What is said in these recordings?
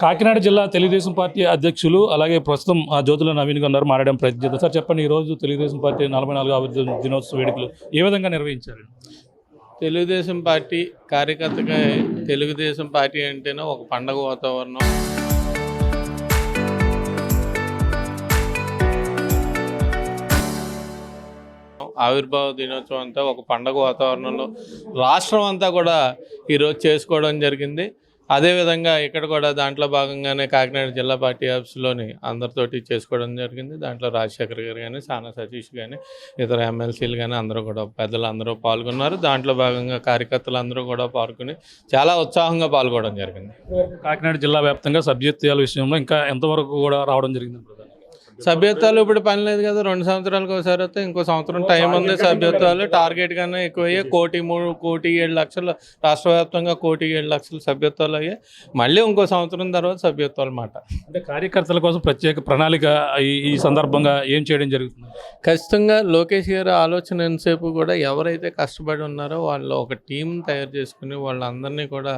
కాకినాడ జిల్లా తెలుగుదేశం పార్టీ అధ్యక్షులు అలాగే ప్రస్తుతం జ్యోతుల నవీన్ గారు మాట్లాడడం ప్రయత్నం చేద్దాం. సార్ చెప్పండి, ఈరోజు తెలుగుదేశం పార్టీ 44వ అభివృద్ధి దినోత్సవ వేడుకలు ఏ విధంగా నిర్వహించారు? తెలుగుదేశం పార్టీ కార్యకర్తగా తెలుగుదేశం పార్టీ అంటేనే ఒక పండగ వాతావరణం. ఆవిర్భావ దినోత్సవం అంతా ఒక పండగ వాతావరణంలో రాష్ట్రం అంతా కూడా ఈరోజు చేసుకోవడం జరిగింది. అదేవిధంగా ఇక్కడ కూడా దాంట్లో భాగంగానే కాకినాడ జిల్లా పార్టీ ఆఫీసులోని అందరితోటి చేసుకోవడం జరిగింది. దాంట్లో రాజశేఖర్ గారు కానీ, సానా సతీష్ కానీ, ఇతర ఎమ్మెల్సీలు కానీ అందరూ కూడా పెద్దలు అందరూ పాల్గొన్నారు. దాంట్లో భాగంగా కార్యకర్తలు అందరూ కూడా పాల్గొని చాలా ఉత్సాహంగా పాల్గొనడం జరిగింది. కాకినాడ జిల్లా వ్యాప్తంగా సభ్యత్వాల విషయంలో ఇంకా ఎంతవరకు కూడా రావడం జరిగింది? సభ్యత్వాలు ఇప్పుడు పని లేదు కదా, 2 సంవత్సరాలకు ఒకసారి వస్తే ఇంకో సంవత్సరం టైం ఉంది. సభ్యత్వాలు టార్గెట్ కన్నా ఎక్కువయ్యాయి. 1,3,7,00,000 రాష్ట్ర వ్యాప్తంగా 1,7,00,000 సభ్యత్వాలు అయ్యాయి. మళ్ళీ ఇంకో సంవత్సరం తర్వాత సభ్యత్వాలు మాట. అంటే కార్యకర్తల కోసం ప్రత్యేక ప్రణాళిక ఈ సందర్భంగా ఏం చేయడం జరుగుతుంది? ఖచ్చితంగా లోకేష్ గారి ఆలోచన ఎంతసేపు కూడా ఎవరైతే కష్టపడి ఉన్నారో వాళ్ళు ఒక టీం తయారు చేసుకుని వాళ్ళందరినీ కూడా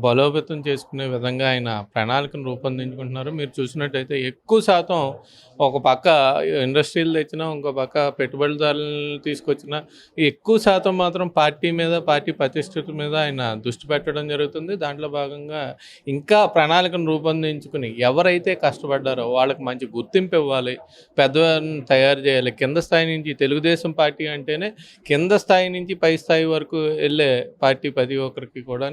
బలోపేతం చేసుకునే విధంగా ఆయన ప్రణాళికను రూపొందించుకుంటున్నారు. మీరు చూసినట్టయితే ఎక్కువ శాతం ఒక పక్క ఇండస్ట్రీలు తెచ్చినా, ఇంకో పక్క పెట్టుబడిదారులను తీసుకొచ్చినా ఎక్కువ శాతం మాత్రం పార్టీ మీద, పార్టీ ప్రతిష్ఠితుల మీద ఆయన దృష్టి పెట్టడం జరుగుతుంది. దాంట్లో భాగంగా ఇంకా ప్రణాళికను రూపొందించుకుని ఎవరైతే కష్టపడ్డారో వాళ్ళకి మంచి గుర్తింపు ఇవ్వాలి, పెద్దవారిని తయారు చేయాలి. కింద స్థాయి నుంచి తెలుగుదేశం పార్టీ అంటేనే కింద స్థాయి నుంచి పై స్థాయి వరకు వెళ్ళే పార్టీ ప్రతి ఒక్కరికి కూడా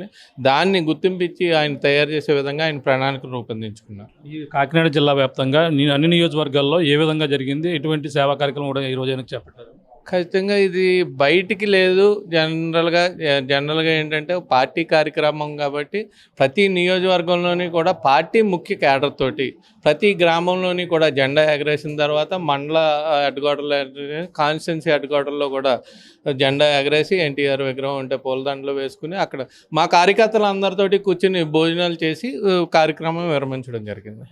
దాన్ని గుర్తింపించి ఆయన తయారు చేసే విధంగా ఆయన ప్రణాళికను రూపొందించుకున్నారు. ఈ కాకినాడ జిల్లా వ్యాప్తంగా అన్ని నియోజకవర్గాల్లో ఏ విధంగా జరిగింది, ఎటువంటి సేవా కార్యక్రమం కూడా ఈ రోజు చెప్పారు? ఖచ్చితంగా ఇది బయటికి లేదు. జనరల్గా ఏంటంటే పార్టీ కార్యక్రమం కాబట్టి ప్రతి నియోజకవర్గంలోని కూడా పార్టీ ముఖ్య కేడర్ తోటి ప్రతి గ్రామంలోని కూడా జెండా ఎగరేసిన తర్వాత మండల హెడ్ క్వార్టర్లో, కాన్స్టిట్యున్సీ హెడ్ క్వార్టర్లో కూడా జెండా ఎగరేసి ఎన్టీఆర్ విగ్రహం ఉంటే పూలదండలో వేసుకుని అక్కడ మా కార్యకర్తలు అందరితోటి కూర్చుని భోజనాలు చేసి కార్యక్రమం విరమించడం జరిగింది.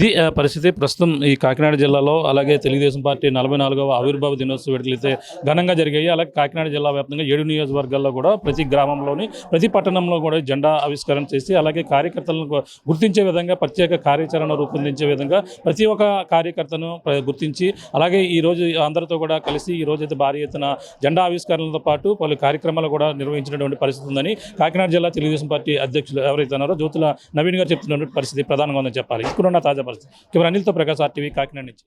ఇది పరిస్థితి ప్రస్తుతం ఈ కాకినాడ జిల్లాలో. అలాగే తెలుగుదేశం పార్టీ 44వ ఆవిర్భావ దినోత్సవ వేడుకలు అయితే ఘనంగా జరిగాయి. అలాగే కాకినాడ జిల్లా వ్యాప్తంగా 7 నియోజకవర్గాల్లో కూడా ప్రతి గ్రామంలోని, ప్రతి పట్టణంలో కూడా జెండా ఆవిష్కరణ చేసి అలాగే కార్యకర్తలను గుర్తించే విధంగా ప్రత్యేక కార్యాచరణ రూపొందించే విధంగా ప్రతి ఒక్క కార్యకర్తను గుర్తించి అలాగే ఈ రోజు అందరితో కూడా కలిసి ఈ రోజు అయితే భారీ ఎత్తున జెండా ఆవిష్కరణలతో పాటు పలు కార్యక్రమాలు కూడా నిర్వహించినటువంటి పరిస్థితి ఉందని కాకినాడ జిల్లా తెలుగుదేశం పార్టీ అధ్యక్షులు ఎవరైతే ఉన్నారో జ్యోతుల నవీన్ గారు చెప్తున్నటువంటి పరిస్థితి ప్రధానంగా ఉందని చెప్పాలి. ఇప్పుడున్న తాజా పరిస్థితి. కెమెరా అనిల్తో ప్రకాష్, RTV, కాకినాడ నుంచి.